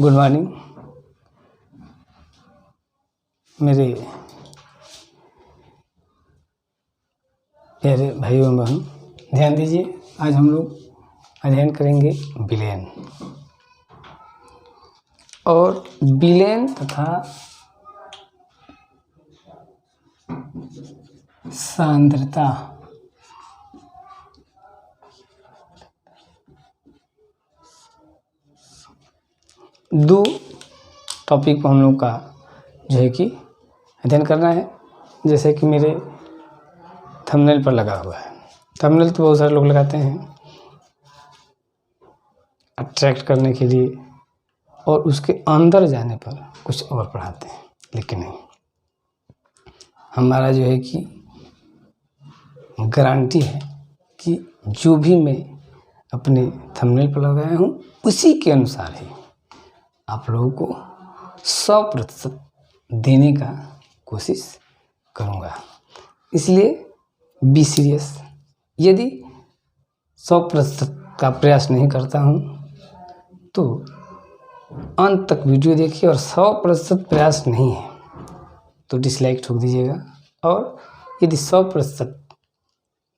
Good morning मेरे प्यारे भाई एवं बहन, ध्यान दीजिए। आज हम लोग अध्ययन करेंगे विलयन और विलयन तथा सांद्रता। दो टॉपिक को हम लोग का जो है कि अध्ययन करना है। जैसे कि मेरे थंबनेल पर लगा हुआ है। थंबनेल तो बहुत सारे लोग लगाते हैं अट्रैक्ट करने के लिए और उसके अंदर जाने पर कुछ और पढ़ाते हैं, लेकिन नहीं, हमारा जो है कि गारंटी है कि जो भी मैं अपने थंबनेल पर लगाया हूँ उसी के अनुसार ही आप लोगों को 100% देने का कोशिश करूँगा। इसलिए बी सीरियस। यदि 100% का प्रयास नहीं करता हूँ तो अंत तक वीडियो देखिए, और 100% प्रयास नहीं है तो डिसलाइक ठोक दीजिएगा। और यदि 100%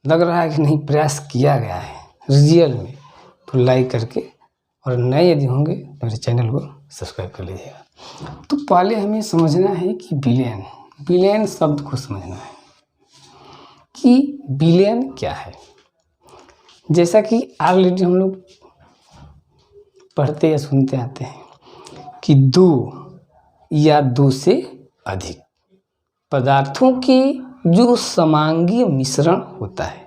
लग रहा है कि नहीं, प्रयास किया गया है रियल में, तो लाइक करके, और नए यदि होंगे तो मेरे चैनल को सब्सक्राइब कर लीजिएगा। तो पहले हमें समझना है कि विलयन शब्द को समझना है कि विलयन क्या है। जैसा कि ऑलरेडी हम लोग पढ़ते या सुनते आते हैं कि दो या दो से अधिक पदार्थों के जो समांगीय मिश्रण होता है।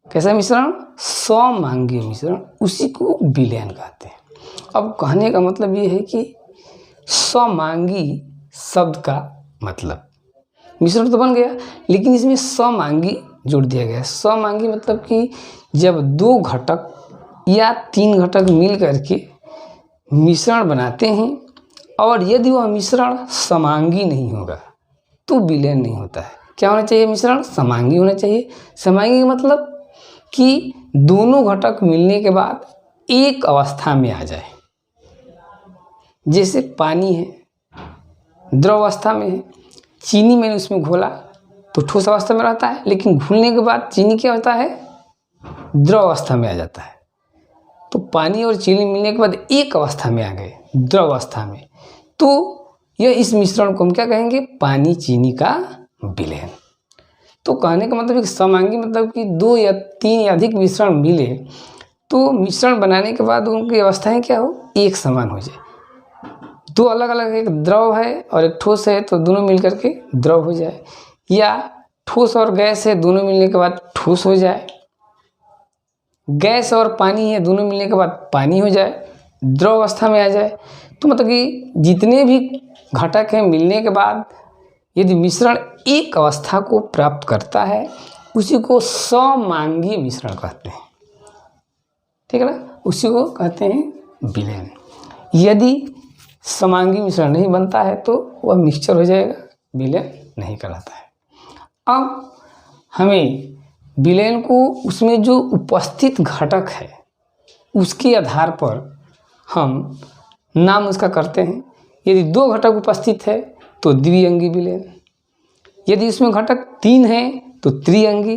कैसा मिश्रण? समांगीय मिश्रण, उसी को विलयन कहते हैं। अब कहने का मतलब ये है कि समांगी शब्द का मतलब मिश्रण तो बन गया, लेकिन इसमें समांगी जोड़ दिया गया है। समांगी मतलब कि जब दो घटक या तीन घटक मिल करके मिश्रण बनाते हैं और यदि वह मिश्रण समांगी नहीं होगा तो विलयन नहीं होता है। क्या होना चाहिए? मिश्रण समांगी होना चाहिए। समांगी का मतलब कि दोनों घटक मिलने के बाद एक अवस्था में आ जाए। जैसे पानी है, द्रव अवस्था में है, चीनी मैंने उसमें घोला तो ठोस अवस्था में रहता है, लेकिन घुलने के बाद चीनी क्या होता है? द्रव अवस्था में आ जाता है। तो पानी और चीनी मिलने के बाद एक अवस्था में आ गए, द्रव अवस्था में, तो यह इस मिश्रण को हम क्या कहेंगे? पानी चीनी का विलयन। तो कहने का मतलब समांगी मतलब कि दो या तीन या अधिक मिश्रण मिले तो मिश्रण बनाने के बाद उनकी अवस्थाएं क्या हो? एक समान हो जाए। दो अलग अलग, एक द्रव है और एक ठोस है तो दोनों मिल करके द्रव हो जाए, या ठोस और गैस है, दोनों मिलने के बाद ठोस हो जाए। गैस और पानी है, दोनों मिलने के बाद पानी हो जाए, द्रव अवस्था में आ जाए। तो मतलब कि जितने भी घटक हैं मिलने के बाद यदि मिश्रण एक अवस्था को प्राप्त करता है उसी को समांगी मिश्रण कहते हैं। ठीक है ना? उसी को कहते हैं विलयन। यदि समांगी मिश्रण नहीं बनता है तो वह मिक्सचर हो जाएगा, विलयन नहीं कहलाता है। अब हमें विलयन को उसमें जो उपस्थित घटक है उसके आधार पर हम नाम उसका करते हैं। यदि दो घटक उपस्थित है तो द्विअंगी विलयन, यदि उसमें घटक तीन है तो त्रिअंगी,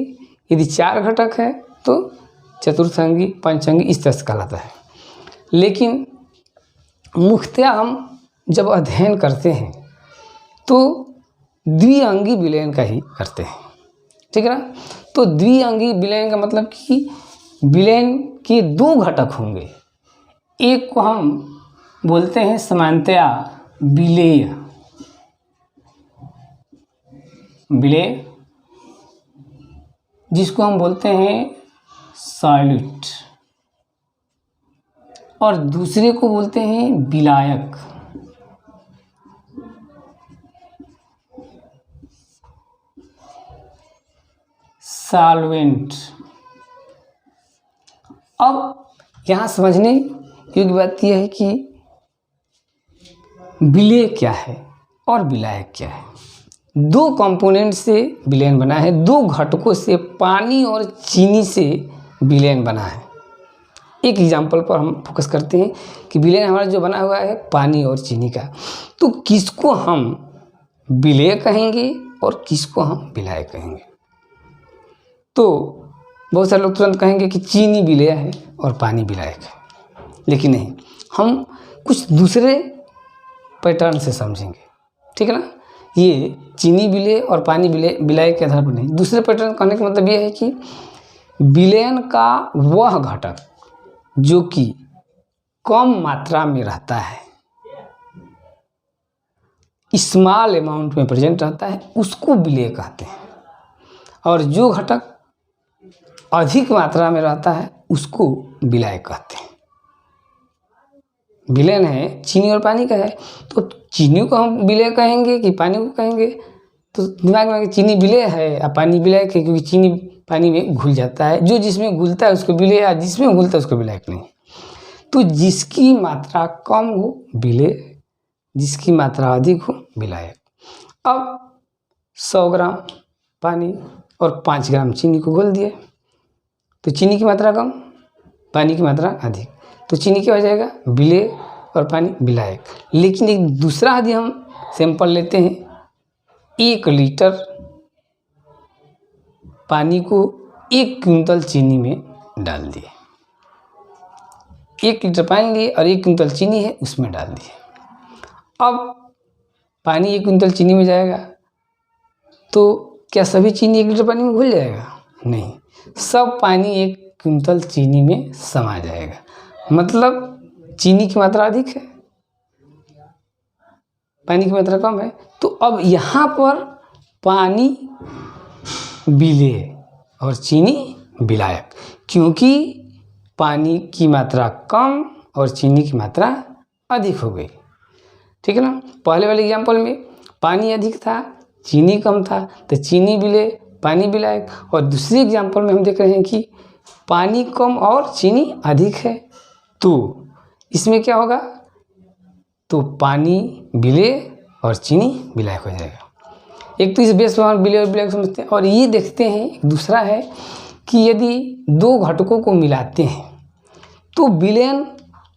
यदि चार घटक है तो चतुर्थांगी, पंचांगी, इस तरह से कहलाता है। लेकिन मुख्यतः हम जब अध्ययन करते हैं तो द्विअंगी विलयन का ही करते हैं। ठीक है ना? तो द्विअंगी विलयन का मतलब कि विलयन के दो घटक होंगे। एक को हम बोलते हैं सामान्यतया विलेय, जिसको हम बोलते हैं सॉल्यूट, और दूसरे को बोलते हैं विलायक। सॉल्वेंट। अब यहाँ समझने योग्य बात यह है कि विलेय क्या है और विलायक क्या है। दो कंपोनेंट से विलयन बना है, दो घटकों से, पानी और चीनी से विलयन बना है। एक एग्जाम्पल पर हम फोकस करते हैं कि विलेय हमारा जो बना हुआ है पानी और चीनी का, तो किसको हम विलेय कहेंगे और किसको हम विलायक कहेंगे। तो बहुत सारे लोग तुरंत कहेंगे कि चीनी विलेय है और पानी विलायक है, लेकिन नहीं, हम कुछ दूसरे पैटर्न से समझेंगे, ठीक है ना। ये चीनी विलेय और पानी विलायक के आधार पर नहीं, दूसरे पैटर्न कहने का मतलब ये है कि विलयन का वह घटक जो कि कम मात्रा में रहता है, स्मॉल अमाउंट में प्रेजेंट रहता है, उसको विलेय कहते हैं, और जो घटक अधिक मात्रा में रहता है उसको विलायक कहते हैं। विलयन है चीनी और पानी का है, तो चीनी को हम विलेय कहेंगे कि पानी को कहेंगे, तो दिमाग में चीनी विलेय है या पानी विलायक है, क्योंकि चीनी पानी में घुल जाता है, जो जिसमें घुलता है उसको विलेय, या जिसमें घुलता है उसको विलायक नहीं। तो जिसकी मात्रा कम हो विलेय, जिसकी मात्रा अधिक हो विलायक। अब 100 ग्राम पानी और 5 ग्राम चीनी को घोल दिए, तो चीनी की मात्रा कम, पानी की मात्रा अधिक, तो चीनी क्या हो जाएगा विलेय और पानी विलायक। लेकिन एक दूसरा यदि हम सैंपल लेते हैं, 1 लीटर पानी को 1 क्विंटल चीनी में डाल दिए, 1 लीटर पानी लिए और 1 क्विंटल चीनी है उसमें डाल दिए। अब पानी 1 क्विंटल चीनी में जाएगा, तो क्या सभी चीनी 1 लीटर पानी में घुल जाएगा? नहीं, सब पानी 1 क्विंटल चीनी में समा जाएगा, मतलब चीनी की मात्रा अधिक है, पानी की मात्रा कम है। तो अब यहाँ पर पानी विलेय और चीनी विलायक, क्योंकि पानी की मात्रा कम और चीनी की मात्रा अधिक हो गई, ठीक है ना। पहले वाले एग्जाम्पल में पानी अधिक था, चीनी कम था, तो चीनी विलेय, पानी विलायक। और दूसरे एग्जाम्पल में हम देख रहे हैं कि पानी कम और चीनी अधिक है, तो इसमें क्या होगा, तो पानी विलेय और चीनी विलायक हो जाएगा। एक तो इस बेस पर हम विलेय और विलायक समझते हैं। और ये देखते हैं, एक दूसरा है कि यदि 2 घटकों को मिलाते हैं तो विलयन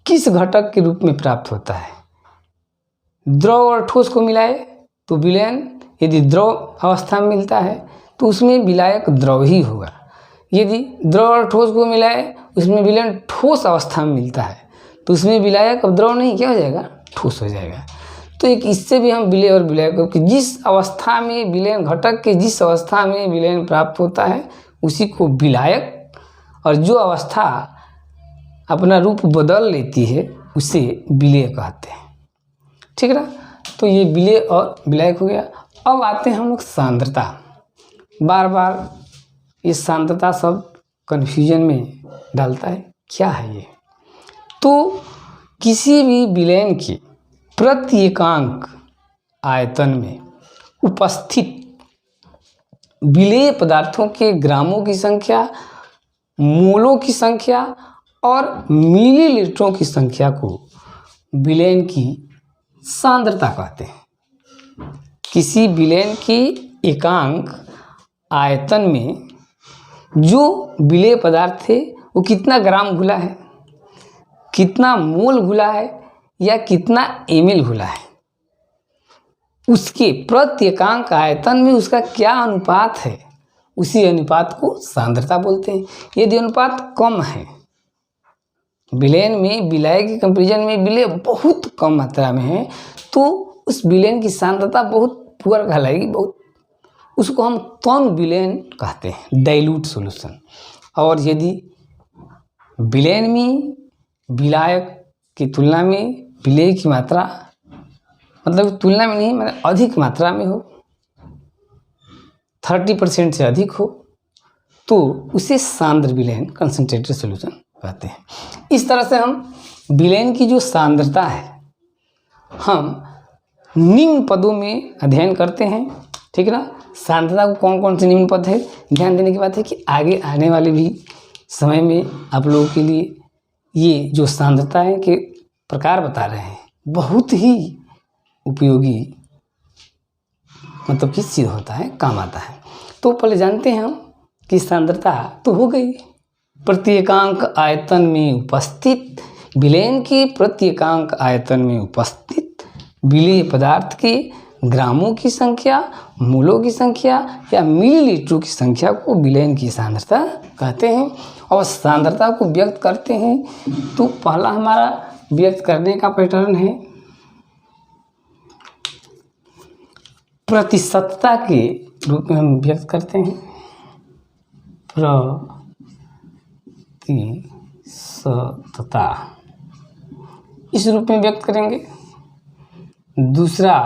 किस घटक के रूप में प्राप्त होता है। द्रव और ठोस को मिलाए तो विलयन यदि द्रव अवस्था में मिलता है तो उसमें विलायक द्रव ही होगा। यदि द्रव और ठोस को मिलाए उसमें विलयन ठोस अवस्था में मिलता है तो उसमें विलायक अब द्रव नहीं, क्या हो जाएगा, ठोस हो जाएगा। तो एक इससे भी हम विलेय और विलायक कि जिस अवस्था में विलयन घटक के जिस अवस्था में विलयन प्राप्त होता है उसी को विलायक, और जो अवस्था अपना रूप बदल लेती है उसे विलेय कहते हैं, ठीक है ना। तो ये विलेय और विलायक हो गया। अब आते हैं हम लोग सांद्रता। बार बार ये सांद्रता सब कन्फ्यूजन में डालता है, क्या है ये। तो किसी भी विलयन की प्रति एकांक आयतन में उपस्थित विलेय पदार्थों के ग्रामों की संख्या, मोलों की संख्या और मिलीलीटरों की संख्या को विलयन की सांद्रता कहते हैं। किसी विलयन की एकांक आयतन में जो विलेय पदार्थ है वो कितना ग्राम घुला है, कितना मोल घुला है या कितना ml घुला है, उसके प्रति एकांक आयतन में उसका क्या अनुपात है, उसी अनुपात को सांद्रता बोलते हैं। यदि अनुपात कम है, विलयन में विलायक के कंपेरिजन में विलेय बहुत कम मात्रा में है, तो उस विलयन की सांद्रता बहुत पुअर कहलाएगी, बहुत, उसको हम कम विलयन कहते हैं, डाइल्यूट सॉल्यूशन। और यदि विलयन में विलायक की तुलना में विलेय की मात्रा, मतलब तुलना में नहीं, मतलब अधिक मात्रा में हो, 30% से अधिक हो, तो उसे सांद्र विलयन, कंसंट्रेटेड सॉल्यूशन कहते हैं। इस तरह से हम विलयन की जो सांद्रता है हम निम्न पदों में अध्ययन करते हैं, ठीक है ना। सांद्रता को कौन कौन से निम्न पद है, ध्यान देने की बात है कि आगे आने वाले भी समय में आप लोगों के लिए ये जो सांद्रता है के प्रकार बता रहे हैं बहुत ही उपयोगी, मतलब कि सिद्ध होता है, काम आता है। तो पहले जानते हैं हम कि सांद्रता तो हो गई, प्रत्येकांक आयतन में उपस्थित विलयन के प्रत्येकांक आयतन में उपस्थित विलेय पदार्थ के ग्रामों की संख्या, मोलों की संख्या या मिलीलीटरों की संख्या को विलयन की सांद्रता कहते हैं। और सांद्रता को व्यक्त करते हैं तो पहला हमारा व्यक्त करने का पैटर्न है प्रतिशतता के रूप में हम व्यक्त करते हैं। प्रतिशतता इस रूप में व्यक्त करेंगे। दूसरा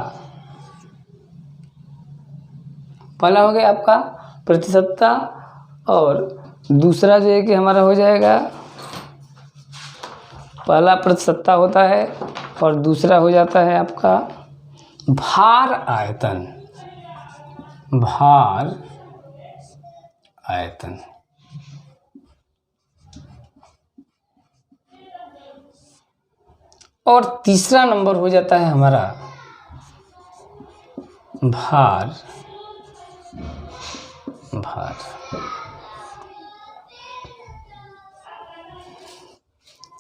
पहला हो गया आपका प्रतिशतता और दूसरा जो है कि हमारा हो जाएगा, पहला प्रतिशतता होता है और दूसरा हो जाता है आपका भार आयतन। भार आयतन और तीसरा नंबर हो जाता है हमारा भार।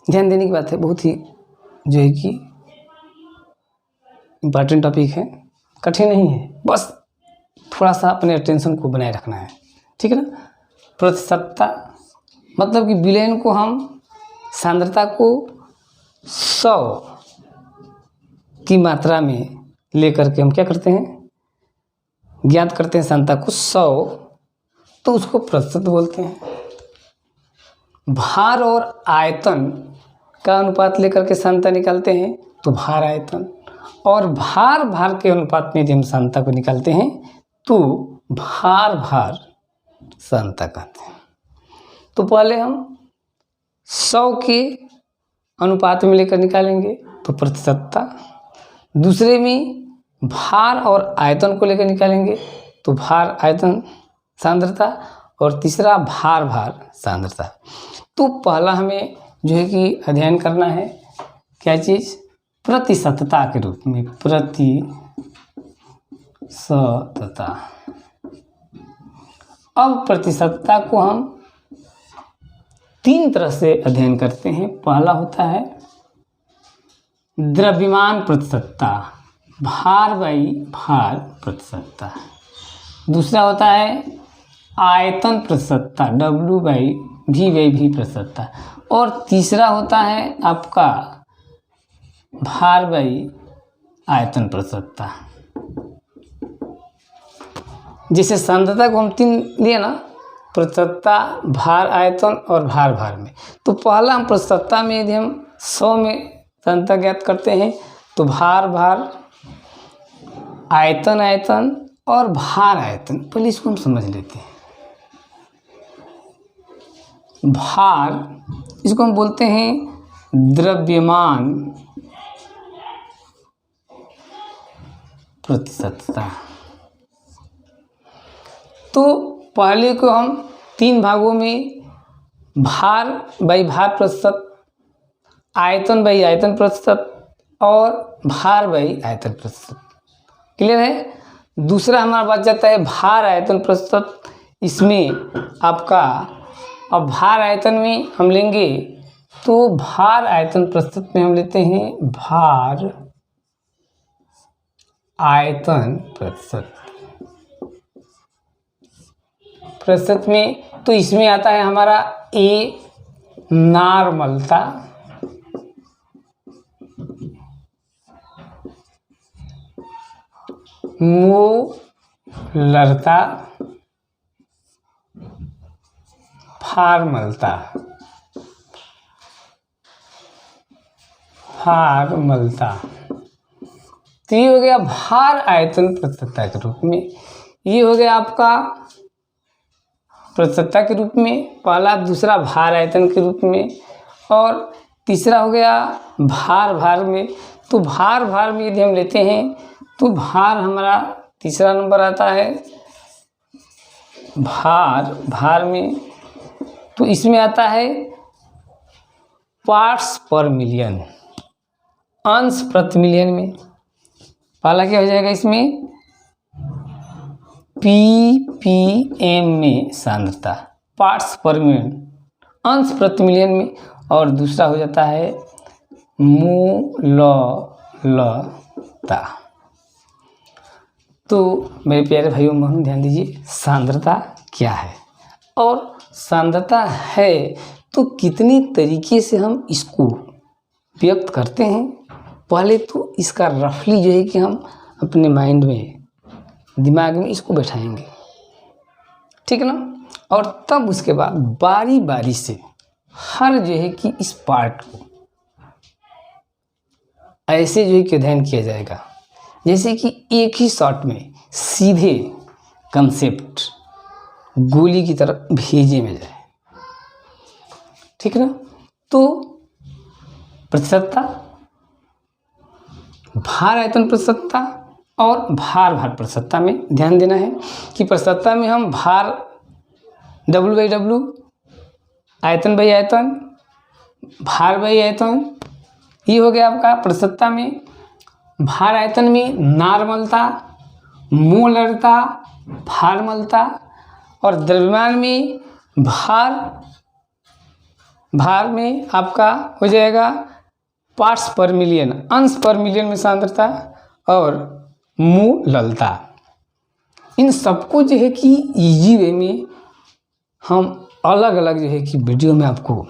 ध्यान देने की बात है, बहुत ही जो है कि इम्पॉर्टेंट टॉपिक है, कठिन नहीं है, बस थोड़ा सा अपने अटेंशन को बनाए रखना है, ठीक है ना। प्रतिशतता मतलब कि विलयन को हम सांद्रता को 100 की मात्रा में लेकर के हम क्या करते हैं, ज्ञात करते हैं सांद्रता को 100, तो उसको प्रतिशत बोलते हैं। भार और आयतन का अनुपात लेकर के सांद्रता निकालते हैं तो भार आयतन, और भार के अनुपात में यदि हम सांद्रता को निकालते हैं तो भार सांद्रता कहते हैं। तो पहले हम 100 के अनुपात में लेकर निकालेंगे तो प्रतिशतता, दूसरे में भार और आयतन को लेकर निकालेंगे तो भार आयतन सांद्रता, और तीसरा भार सांद्रता। तो पहला हमें जो है कि अध्ययन करना है क्या चीज़, प्रतिशतता के रूप में, प्रतिशतता। अब प्रतिशतता को हम 3 तरह से अध्ययन करते हैं। पहला होता है द्रव्यमान प्रतिशतता, भार बाई भार प्रतिशतता। दूसरा होता है आयतन प्रतिशतता, W बाई V प्रतिशतता। और तीसरा होता है आपका भार बाई आयतन प्रतिशतता। जैसे सांद्रता को हम 3 लिए ना, प्रतिशतता, भार आयतन और भार में, तो पहला हम प्रतिशतता में यदि हम 100 में सांद्रता ज्ञात करते हैं तो भार आयतन और भार आयतन, पहले इसको हम समझ लेते हैं। भार, इसको हम बोलते हैं द्रव्यमान प्रतिशतता। तो पहले को हम 3 भागों में भार बाई भार प्रतिशत, आयतन बाई आयतन प्रतिशत और भार बाई आयतन प्रतिशत, क्लियर है। दूसरा हमारा बच जाता है भार आयतन प्रतिशत। इसमें आपका, अब भार आयतन में हम लेंगे तो भार आयतन प्रतिशत में हम लेते हैं भार आयतन प्रतिशत में, तो इसमें आता है हमारा A नॉर्मलता, मोलरता, फार्मलता। तो ये हो गया भार आयतन प्रतिशतता के रूप में। ये हो गया आपका प्रतिशतता के रूप में पहला, दूसरा भार आयतन के रूप में, और तीसरा हो गया भार में। तो भार में यदि हम लेते हैं तो भार हमारा तीसरा नंबर आता है भार में, तो इसमें आता है पार्ट्स पर मिलियन, अंश प्रति मिलियन में। पहला क्या हो जाएगा इसमें ppm में सांद्रता, पार्ट्स पर मिलियन, अंश प्रति मिलियन में, और दूसरा हो जाता है मोलता। तो मेरे प्यारे भाइयों बहनों ध्यान दीजिए, सांद्रता क्या है और सांद्रता है तो कितने तरीके से हम इसको व्यक्त करते हैं। पहले तो इसका रफली जो है कि हम अपने माइंड में, दिमाग में इसको बैठाएंगे, ठीक है ना। और तब उसके बाद बारी बारी से हर जो है कि इस पार्ट को ऐसे जो है कि अध्ययन किया जाएगा जैसे कि एक ही शॉट में सीधे कंसेप्ट गोली की तरफ भेजे में जाए, ठीक है ना। तो प्रतिशतता, भार आयतन प्रतिशतता और भार प्रतिशतता में ध्यान देना है कि प्रतिशतता में हम भार W/W, आयतन बाई आयतन, भार बाई आयतन, ये हो गया आपका प्रतिशतता में। भार आयतन में नार्मलता, मोलरता, भारमलता, और द्रव्यमान में भार में आपका हो जाएगा पार्ट्स पर मिलियन, अंश पर मिलियन में सांद्रता, और मोललता। इन सबको जो है कि इजी वे में हम अलग अलग जो है कि वीडियो में आपको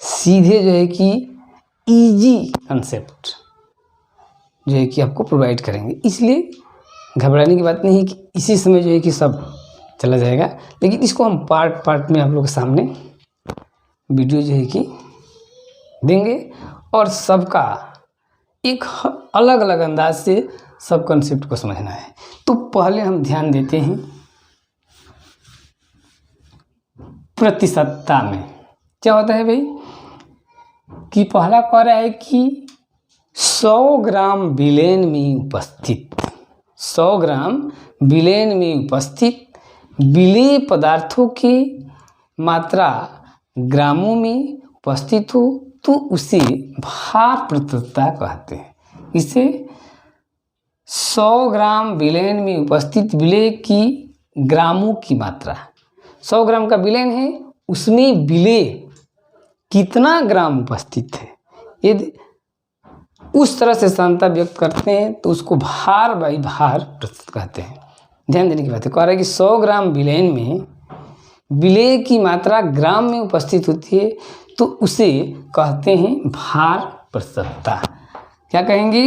सीधे जो है कि इजी कंसेप्ट जो है कि आपको प्रोवाइड करेंगे। इसलिए घबराने की बात नहीं है कि इसी समय जो है कि सब चला जाएगा, लेकिन इसको हम पार्ट पार्ट में आप लोगों के सामने वीडियो जो है कि देंगे और सबका एक अलग अलग अंदाज से सब कंसेप्ट को समझना है। तो पहले हम ध्यान देते हैं प्रतिशतता में क्या होता है भाई, कि पहला कह रहा है कि 100 ग्राम विलेन में उपस्थित 100 ग्राम विलेन में उपस्थित विलेय पदार्थों की मात्रा ग्रामों में उपस्थित हो तो उसे भार प्रतिशतता कहते हैं। इसे 100 ग्राम विलेन में उपस्थित विलेय की ग्रामों की मात्रा, 100 ग्राम का विलेन है उसमें विलेय कितना ग्राम उपस्थित है, यदि उस तरह से सांद्रता व्यक्त करते हैं तो उसको भार बाई भार प्रतिशत कहते हैं। ध्यान देने की बात है, कह रहा है कि 100 ग्राम विलेन में विलेय की मात्रा ग्राम में उपस्थित होती है तो उसे कहते हैं भार प्रतिशतता। क्या कहेंगे,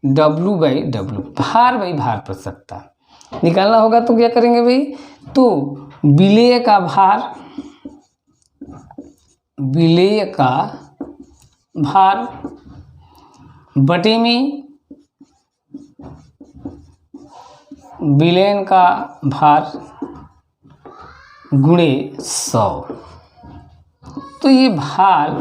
W/W, भार बाई भार प्रतिशतता। निकालना होगा तो क्या करेंगे भाई, तो विलेय का भार बटे में विलेन का भार गुणे 100, तो ये भार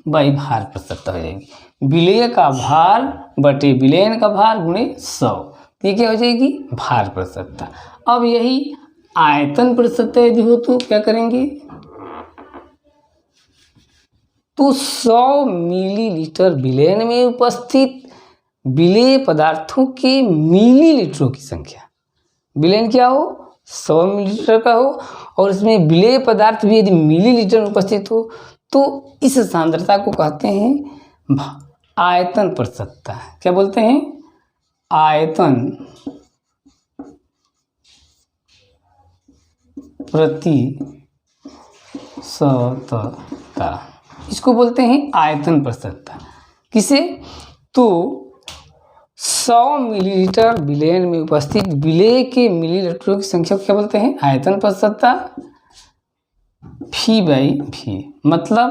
बाई भार प्रतिशतता हो जाएगी। विलेय का भार बटे विलेन का भार गुणे 100, तो ये क्या हो जाएगी, भार प्रतिशतता। अब यही आयतन प्रतिशतता यदि हो तो क्या करेंगे, तो 100 मिलीलीटर विलेन में उपस्थित विलेय पदार्थों के मिलीलीटरों की संख्या, विलेन क्या हो 100 मिलीलीटर का हो और इसमें विलेय पदार्थ भी यदि मिलीलीटर में उपस्थित हो तो इस सांद्रता को कहते हैं आयतन प्रतिशतता। क्या बोलते हैं, आयतन प्रतिशतता, इसको बोलते हैं आयतन प्रतिशतता। किसे, तो 100 मिलीलीटर विलेन में उपस्थित विलेय के मिलीलीटरों की संख्या को क्या बोलते हैं, आयतन प्रतिशतता। V/V मतलब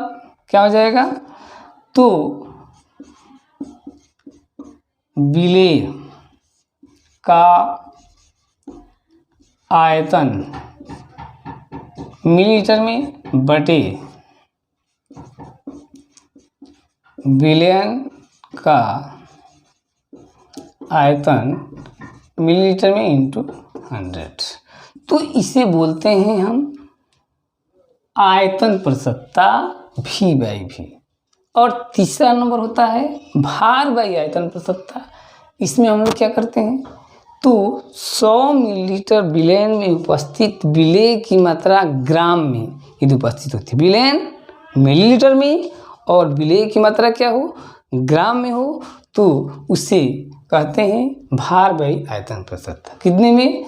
क्या हो जाएगा, तो विलेय का आयतन मिलीलीटर में बटे विलेन का आयतन मिलीलीटर में इंटू 100, तो इसे बोलते हैं हम आयतन प्रतिशतता V/V। और तीसरा नंबर होता है भार बाई आयतन प्रतिशतता। इसमें हम लोग क्या करते हैं, तो 100 मिलीलीटर विलेन में उपस्थित विलेय की मात्रा ग्राम में यदि उपस्थित होती है। बिलियन मिलीलीटर में और विलेय की मात्रा क्या हो, ग्राम में हो, तो उसे कहते हैं भार बाई आयतन प्रतिशत। कितने में,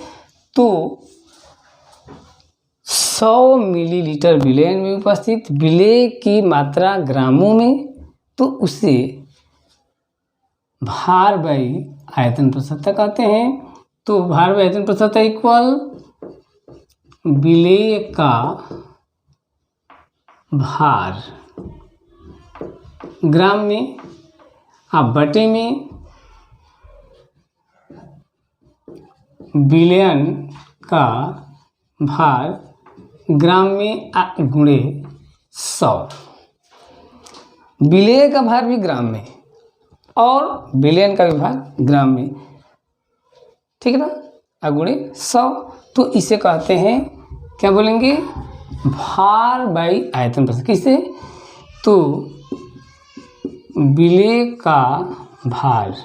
तो 100 मिलीलीटर विलेय में उपस्थित विलेय की मात्रा ग्रामों में, तो उसे भार बाई आयतन प्रतिशत कहते हैं। तो भार बाई आयतन प्रतिशत इक्वल विलेय का भार ग्राम में बटे में बिलियन का भार ग्राम में गुणे 100। विलेय का भार भी ग्राम में और बिलियन का भी भार ग्राम में, ठीक है ना, गुणे 100। तो इसे कहते हैं, क्या बोलेंगे, भार बाई आयतन प्रतिशत। किसे, तो विलेय का भार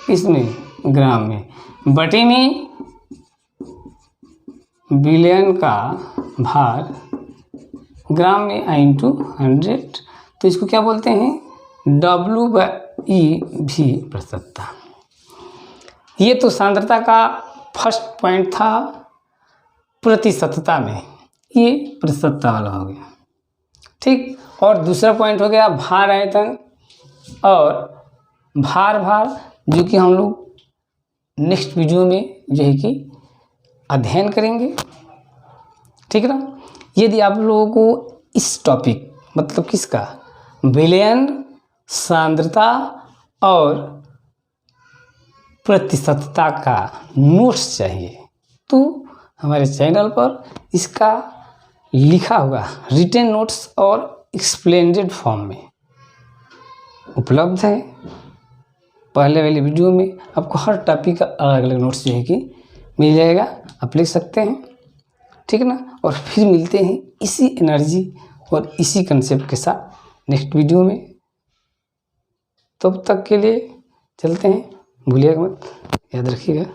इसमें ग्राम में बटे में बिलियन का भार ग्राम में इंटू 100। तो इसको क्या बोलते हैं, W/EV प्रतिशतता। ये तो सांद्रता का फर्स्ट पॉइंट था प्रतिशतता में, ये प्रतिशतता वाला हो गया, ठीक। और दूसरा पॉइंट हो गया भार आयतन और भार, जो कि हम लोग नेक्स्ट वीडियो में जो है कि अध्ययन करेंगे, ठीक है ना। यदि आप लोगों को इस टॉपिक मतलब किसका, विलयन, सांद्रता और प्रतिशतता का नोट्स चाहिए, तो हमारे चैनल पर इसका लिखा हुआ रिटन नोट्स और एक्सप्लेनेड फॉर्म में उपलब्ध है। पहले वाली वीडियो में आपको हर टॉपिक का अलग अलग नोट्स जो है कि मिल जाएगा, आप लिख सकते हैं, ठीक है ना। और फिर मिलते हैं इसी एनर्जी और इसी कंसेप्ट के साथ नेक्स्ट वीडियो में। तब तक के लिए चलते हैं, भूलिएगा मत, याद रखिएगा।